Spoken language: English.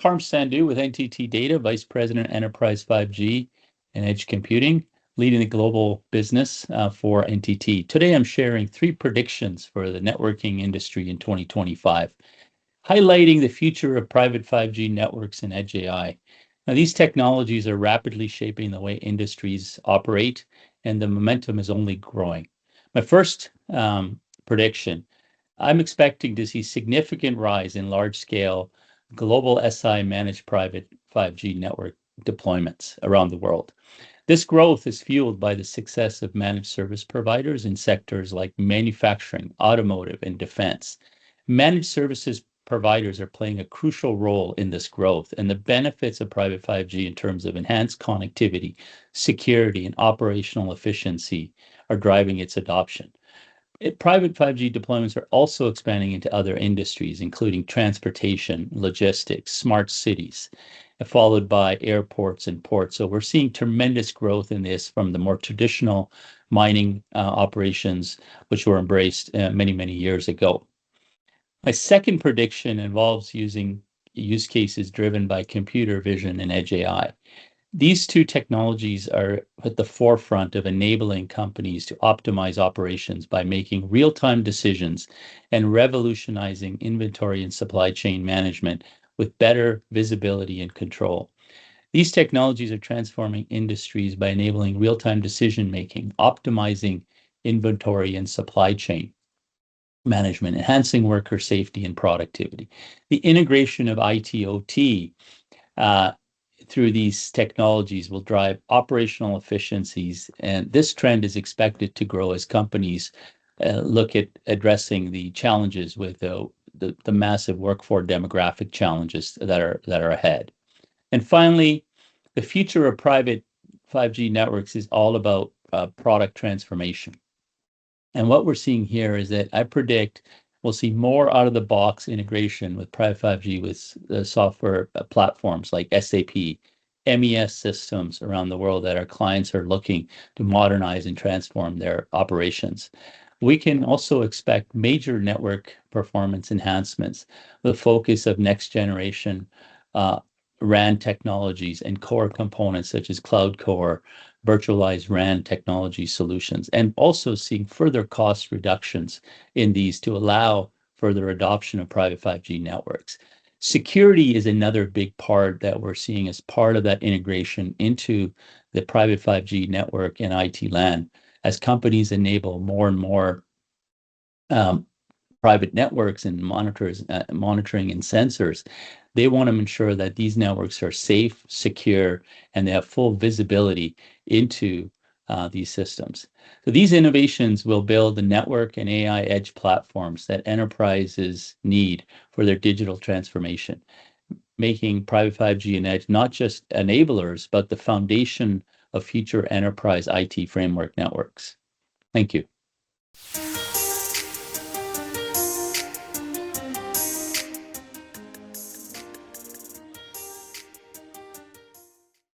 Parm Sandhu with NTT Data, Vice President, Enterprise 5G and Edge Computing, leading the global business for NTT. Today, I'm sharing 3 predictions for the networking industry in 2025, highlighting the future of private 5G networks and Edge AI. Now, these technologies are rapidly shaping the way industries operate, and the momentum is only growing. My first prediction, I'm expecting to see significant rise in large-scale global SI managed private 5G network deployments around the world. This growth is fueled by the success of managed service providers in sectors like manufacturing, automotive, and defense. Managed services providers are playing a crucial role in this growth, and the benefits of private 5G in terms of enhanced connectivity, security, and operational efficiency are driving its adoption. Private 5G deployments are also expanding into other industries, including transportation, logistics, smart cities, followed by airports and ports. So we're seeing tremendous growth in this from the more traditional mining operations, which were embraced many, many years ago. My second prediction involves using use cases driven by computer vision and Edge AI. These 2 technologies are at the forefront of enabling companies to optimize operations by making real-time decisions and revolutionizing inventory and supply chain management with better visibility and control. These technologies are transforming industries by enabling real-time decision-making, optimizing inventory and supply chain management, enhancing worker safety and productivity. The integration of IT/OT through these technologies will drive operational efficiencies, and this trend is expected to grow as companies look at addressing the challenges with the massive workforce demographic challenges that are ahead. And finally, the future of private 5G networks is all about product transformation. And what we're seeing here is that I predict we'll see more out-of-the-box integration with private 5G with the software platforms like SAP, MES systems around the world that our clients are looking to modernize and transform their operations. We can also expect major network performance enhancements, the focus of next-generation RAN technologies and core components such as cloud core, virtualized RAN technology solutions, and also seeing further cost reductions in these to allow further adoption of private 5G networks. Security is another big part that we're seeing as part of that integration into the private 5G network and IT LAN as companies enable more and more private networks and monitoring and sensors. They want to ensure that these networks are safe, secure, and they have full visibility into these systems. So these innovations will build the network and AI edge platforms that enterprises need for their digital transformation, making private 5G and edge not just enablers, but the foundation of future enterprise IT framework networks. Thank you.